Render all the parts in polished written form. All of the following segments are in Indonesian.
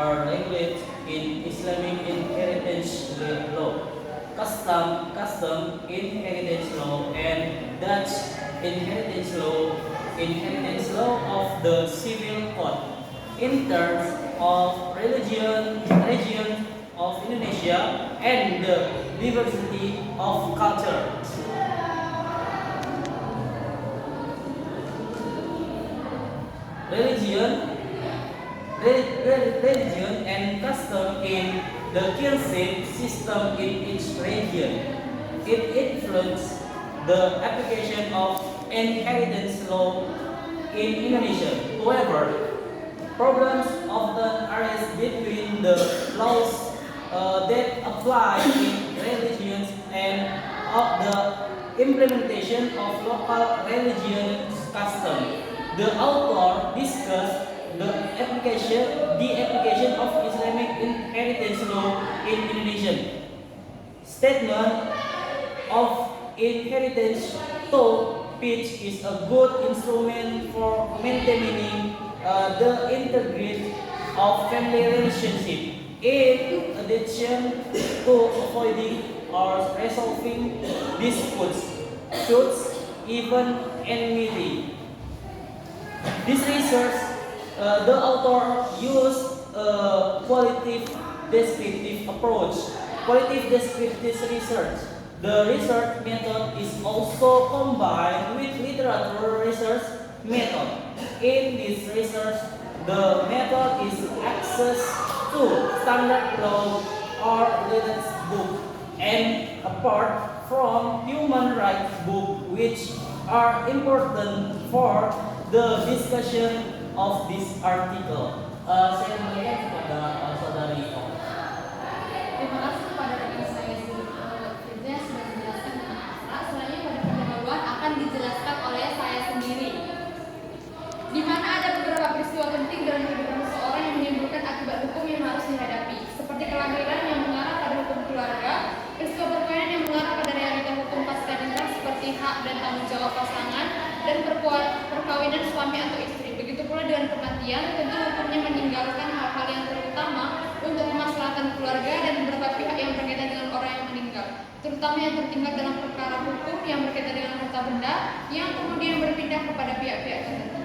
are regulated in Islamic inheritance law, custom inheritance law, and Dutch inheritance law of the civil code. In terms of region of Indonesia and the diversity of culture. Religion and custom in the kinship system in each region. It influences the application of inheritance law in Indonesia. However, problems often arise between the laws that apply in religions and of the implementation of local religion custom. The author discussed the application of Islamic inheritance law in Indonesian. Statement of inheritance law, which is a good instrument for maintaining the integrity of family relationship, in addition to avoiding or resolving disputes, suits, even enmity. This research, the author used a qualitative descriptive approach. Qualitative descriptive research. The research method is also combined with literature research method. In this research, the method is access to standard law or related book, and apart from human rights book, which are important for the discussion of this article. Saya kembalikan kepada saudari Om. Terima kasih kepada rekan saya Firda sudah menjelaskan tentang masalah. Selanjutnya pada pendahuluan akan dijelaskan oleh saya sendiri. Di mana ada beberapa peristiwa penting dalam kehidupan seseorang yang menimbulkan akibat hukum yang harus dihadapi, seperti kelahiran yang mengarah pada hukum keluarga, peristiwa perkawinan yang mengarah pada realita hukum pasca nikah seperti hak dan tanggung jawab pasangan, dan perkawinan suami atau istri. Begitu pula dengan kematian, tentu hukumnya meninggalkan hal-hal yang terutama untuk kemaslahatan keluarga dan beberapa pihak yang berkaitan dengan orang yang meninggal, terutama yang tertinggal dalam perkara hukum yang berkaitan dengan harta benda yang kemudian berpindah kepada pihak-pihak tertentu.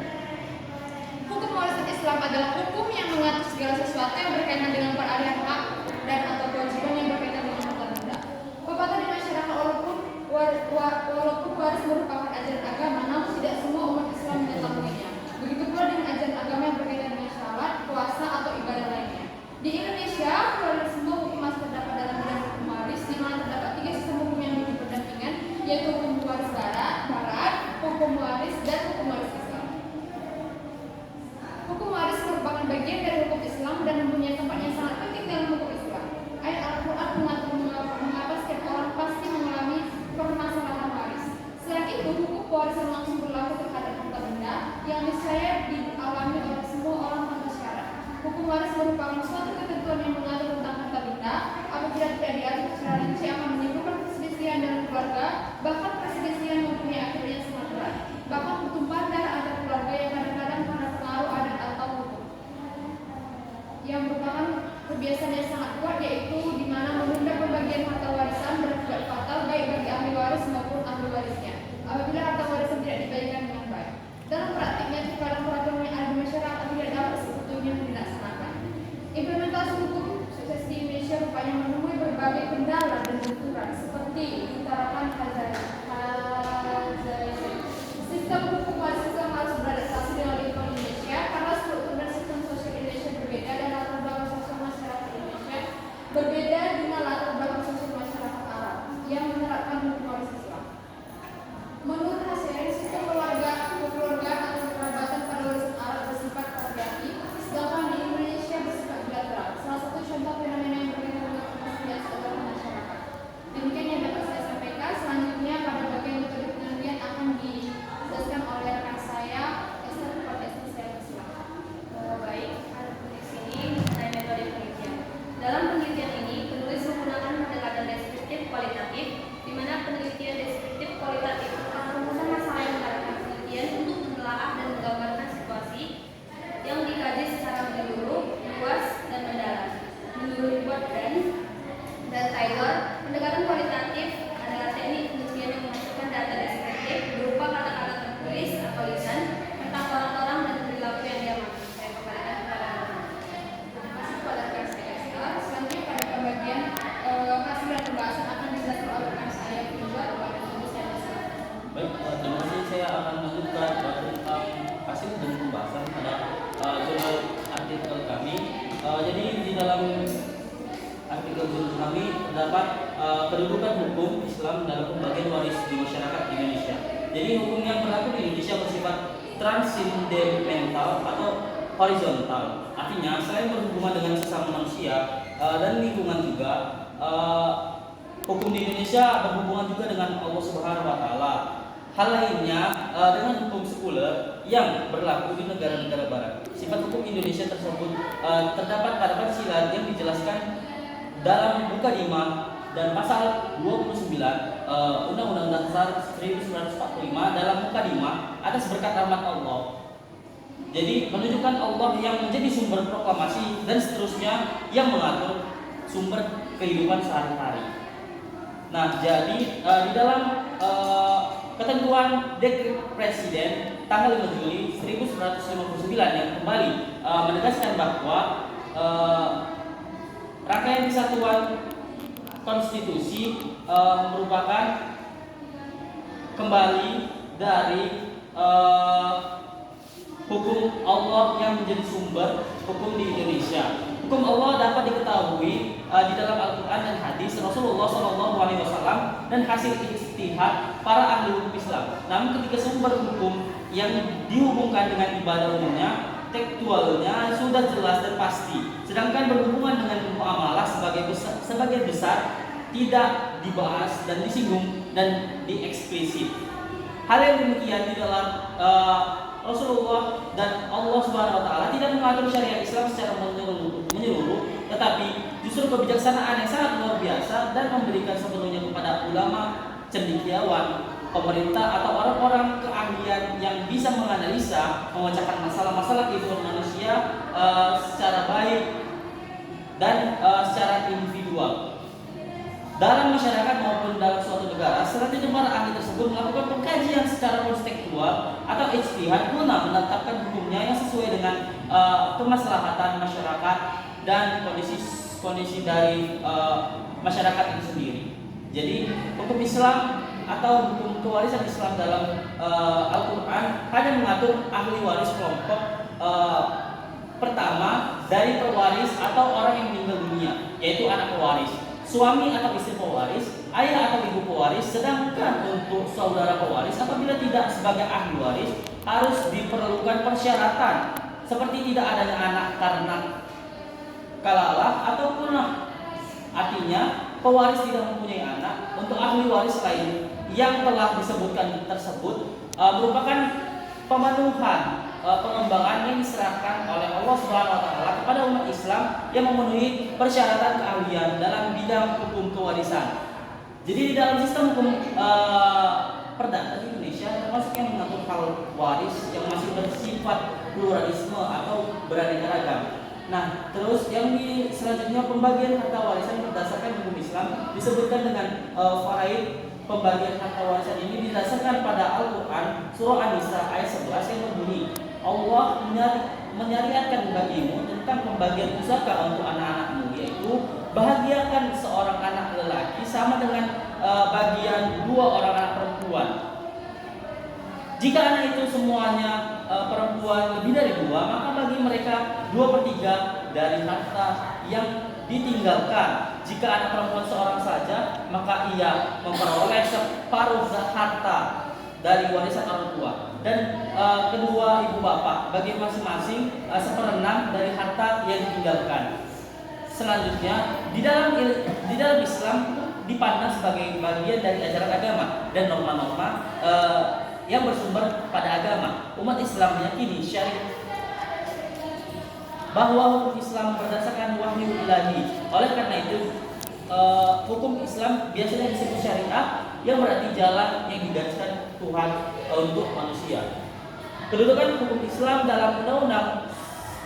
Hukum warisan Islam adalah hukum yang mengatur segala sesuatu yang berkaitan dengan peralihan hak dan atau kewajiban yang berkaitan dengan harta benda. Pepatah di masyarakat walaupun waris merupakan ajaran agama, namun tidak semua umat Islam mengetahuinya. Begitu pula dengan ajaran agama yang berkaitan dengan syarat, puasa atau ibadah lainnya. Di Indonesia, pluralisme hukum masih terdapat dalam bidang hukum waris, di mana terdapat 3 sistem hukum yang hidup berdampingan, yaitu hukum waris barat, hukum waris, dan hukum waris Islam. Hukum waris merupakan bagian dari hukum Islam dan mempunyai tempat yang sangat penting dalam hukum Islam. Ayat Al-Quran mengatur mengapa setiap orang pasti mengalami permasalahan waris. Selain itu, hukum warisan langsung berlaku terhadap harta benda yang niscaya dialami oleh semua orang tanpa syarat. Hukum waris merupakan suatu ketentuan yang mengatur tentang harta benda. Apabila tidak diatur secara rinci akan menimbulkan perselisihan dalam keluarga, bahkan perselisihan mempunyai akibat yang sangat berat, bahkan pertumpahan darah antar keluarga yang kadang-kadang karena pengaruh adat atau hukum yang merupakan kebiasaan yang sangat kuat, yaitu di mana menunda pembagian harta warisan berakibat fatal baik bagi ahli waris maupun ahli warisnya apabila harta warisan tidak dibagikan dengan baik. Dalam praktiknya, terkadang peraturan yang ada di masyarakat tidak dapat sebetulnya dilaksanakan. Implementasi hukum sukses di Indonesia rupanya menemui berbagai kendala dan benturan seperti diutarakan Hazari Baik, terima kasih. Saya akan melanjutkan tentang hasil dan pembahasan pada jurnal artikel kami. Jadi di dalam artikel jurnal kami terdapat kedudukan hukum Islam dalam pembagian waris di masyarakat Indonesia. Jadi hukum yang berlaku di Indonesia bersifat transindental atau horizontal. Artinya selain berhubungan dengan sesama manusia dan lingkungan juga, hukum di Indonesia berhubungan juga dengan Allah Subhanahu wa taala. Hal lainnya dengan hukum sekuler yang berlaku di negara-negara barat. Sifat hukum Indonesia tersebut terdapat pada Pancasila yang dijelaskan dalam Mukadimah dan pasal 29 Undang-Undang Dasar 1945 dalam Mukadimah atas berkat rahmat Allah. Jadi menunjukkan Allah yang menjadi sumber proklamasi dan seterusnya yang mengatur sumber kehidupan sehari-hari. Nah, jadi di dalam ketentuan Dekret Presiden tanggal 5 Juli 1959 yang kembali menegaskan bahwa rangkaian kesatuan konstitusi merupakan kembali dari hukum Allah yang menjadi sumber hukum di Indonesia. Hukum Allah dapat diketahui di dalam Al-Quran dan hadis Rasulullah SAW dan hasil ijtihad para ahli hukum Islam. Namun ketika sumber hukum yang dihubungkan dengan ibadah umumnya, tekstualnya sudah jelas dan pasti. Sedangkan berhubungan dengan muamalah sebagai besar tidak dibahas dan disinggung dan dieksplisit. Hal yang demikian di dalam Rasulullah dan Allah Subhanahu wa taala tidak mengatur syariat Islam secara menyeluruh, tetapi justru kebijaksanaan yang sangat luar biasa dan memberikan sepenuhnya kepada ulama, cendekiawan, pemerintah atau orang-orang keahlian yang bisa menganalisa, memecahkan masalah-masalah kehidupan manusia secara baik dan secara individual dalam masyarakat maupun dalam suatu negara. Selanjutnya para ahli tersebut melakukan pengkajian secara kontekstual atau ijtihad guna menetapkan hukumnya yang sesuai dengan kemaslahatan masyarakat dan kondisi dari masyarakat itu sendiri. Jadi hukum Islam atau hukum kewarisan Islam dalam Al-Quran hanya mengatur ahli waris kelompok pertama dari pewaris atau orang yang meninggal dunia, yaitu anak pewaris, suami atau istri pewaris, ayah atau ibu pewaris. Sedangkan untuk saudara pewaris apabila tidak sebagai ahli waris harus diperlukan persyaratan seperti tidak adanya anak karena kalalah atau punah. Artinya pewaris tidak mempunyai anak. Untuk ahli waris lain yang telah disebutkan tersebut merupakan pemenuhan pengembangan yang diserahkan oleh Allah Subhanahu wa taala kepada umat Islam yang memenuhi persyaratan keahlian dalam bidang hukum kewarisan. Jadi di dalam sistem hukum perdata di Indonesia termasuk yang mengatur hal waris yang masih bersifat pluralisme atau beraneka ragam. Nah, terus yang selanjutnya pembagian harta warisan berdasarkan hukum Islam disebutkan dengan faraid. Pembagian harta warisan ini didasarkan pada Al-Quran surah An-Nisa ayat 11 yang berbunyi, Allah menyariatkan bagimu tentang pembagian pusaka untuk anak-anakmu, yaitu bahagiakan seorang anak lelaki sama dengan bagian dua orang anak perempuan. Jika anak itu semuanya perempuan lebih dari dua, maka bagi mereka 2/3 dari harta yang ditinggalkan. Jika anak perempuan seorang saja, maka ia memperoleh separuh harta dari warisan orang tua. Dan kedua ibu bapak bagi masing-masing 1/6 dari harta yang ditinggalkan. Selanjutnya di dalam Islam dipandang sebagai bagian dari ajaran agama dan norma-norma yang bersumber pada agama. Umat Islam meyakini bahwa hukum Islam berdasarkan wahyu ilahi. Oleh karena itu, hukum Islam biasanya disebut syariah, yang berarti jalan yang digariskan Tuhan untuk manusia. Kedudukan hukum Islam dalam Undang-Undang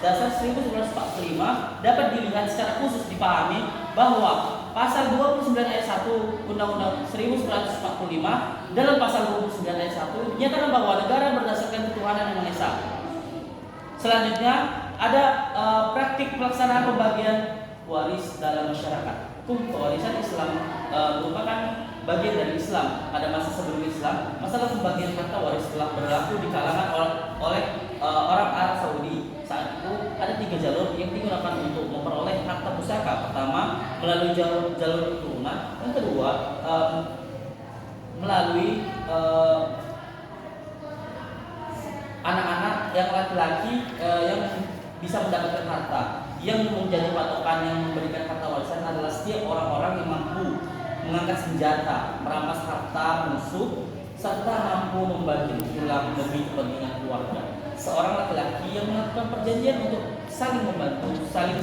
Dasar 1945 dapat dilihat secara khusus dipahami bahwa pasal 29 ayat 1 Undang-Undang 1945 dalam pasal 29 ayat 1 dinyatakan bahwa negara berdasarkan ketuhanan yang Maha Esa. Selanjutnya ada praktik pelaksanaan pembagian waris dalam masyarakat. Hukum pewarisan Islam merupakan bagian dari Islam. Pada masa sebelum Islam, masalah pembagian harta waris telah berlaku di kalangan oleh orang Arab Saudi. Saat itu ada 3 jalur yang digunakan untuk memperoleh harta pusaka. Pertama, melalui jalur keturunan. Yang kedua, melalui anak-anak yang laki-laki yang bisa mendapatkan harta. Yang menjadi patokan yang memberikan harta warisan adalah setiap orang-orang yang mampu mengangkat senjata, merampas harta musuh, serta mampu membagi pulang demi kepentingan keluarga. Seorang laki-laki yang melakukan perjanjian untuk saling membantu, saling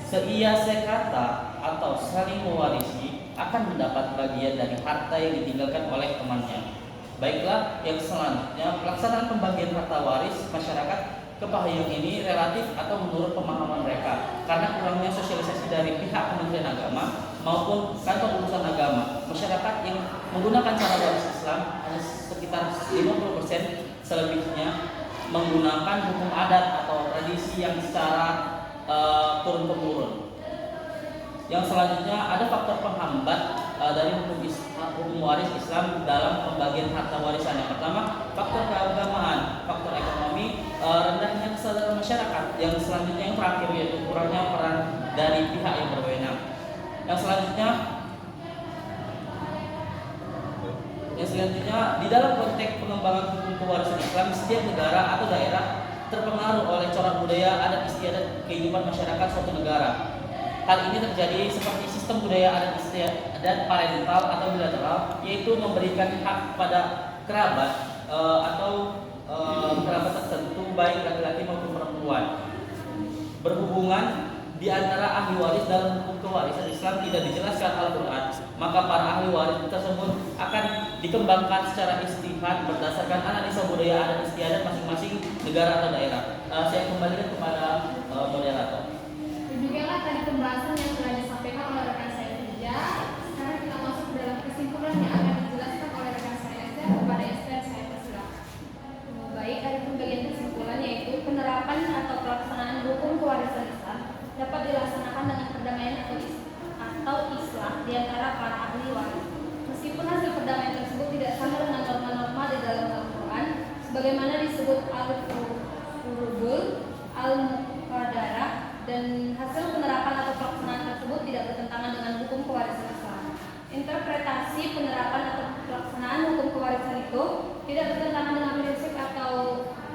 seia sekata atau saling mewarisi akan mendapat bagian dari harta yang ditinggalkan oleh temannya. Baiklah, yang selanjutnya pelaksanaan pembagian harta waris masyarakat Kepahayang ini relatif atau menurut pemahaman mereka karena kurangnya sosialisasi dari pihak Kementerian Agama maupun kantor urusan agama. Masyarakat yang menggunakan cara waris Islam hanya sekitar 50%, selebihnya menggunakan hukum adat atau tradisi yang secara turun-temurun. Yang selanjutnya ada faktor penghambat dari hukum waris Islam dalam pembagian harta warisan. Yang pertama, faktor keagamaan, faktor ekonomi, rendahnya kesadaran masyarakat. Yang selanjutnya yang terakhir yaitu kurangnya peran dari pihak yang berwenang. Yang selanjutnya di dalam konteks pengembangan hukum kewarisan Islam, setiap negara atau daerah terpengaruh oleh corak budaya, adat istiadat kehidupan masyarakat suatu negara. Hal ini terjadi seperti sistem budaya adat istiadat parental atau bilateral, yaitu memberikan hak pada kerabat atau kerabat tertentu baik laki-laki maupun perempuan. Berhubungan di antara ahli waris dalam hukum kewarisan Islam tidak dijelaskan Al-Quran, maka para ahli waris tersebut akan dikembangkan secara istihad berdasarkan analisa budaya adat istiadat masing-masing negara atau daerah. Saya kembalikan kepada moderator. Demikianlah tadi pembahasan yang telah disampaikan oleh rekan saya Firja. Sekarang kita masuk ke dalam kesimpulan yang akan dijelaskan oleh rekan saya Esther kepada Esther. Saya persilakan. Baik, ada pembagian kesimpulan yaitu penerapan atau pelaksanaan hukum kewarisan Islam dapat dilaksanakan dengan perdamaian atau islah di antara para ahli waris. Meskipun hasil perdamaian tersebut tidak sama dengan norma-norma di dalam Al-Quran, sebagaimana disebut Al-Furudul, Al-Muqadarah, dan hasil penerapan atau pelaksanaan tersebut tidak bertentangan dengan hukum kewarisan Islam. Interpretasi penerapan atau pelaksanaan hukum kewarisan itu tidak bertentangan dengan prinsip atau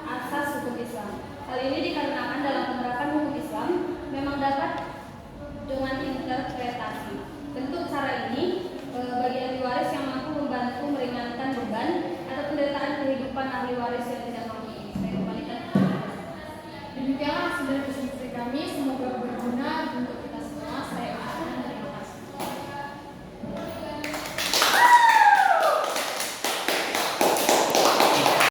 asas hukum Islam. Hal ini dikarenakan dalam penerapan hukum Islam memang dapat dengan interpretasi. Bentuk cara ini bagi ahli waris yang mampu membantu meringankan beban atau penderitaan kehidupan ahli waris yang tidak mampu. Saya kembalikan. Demikianlah sudah diskusi kami, semoga berguna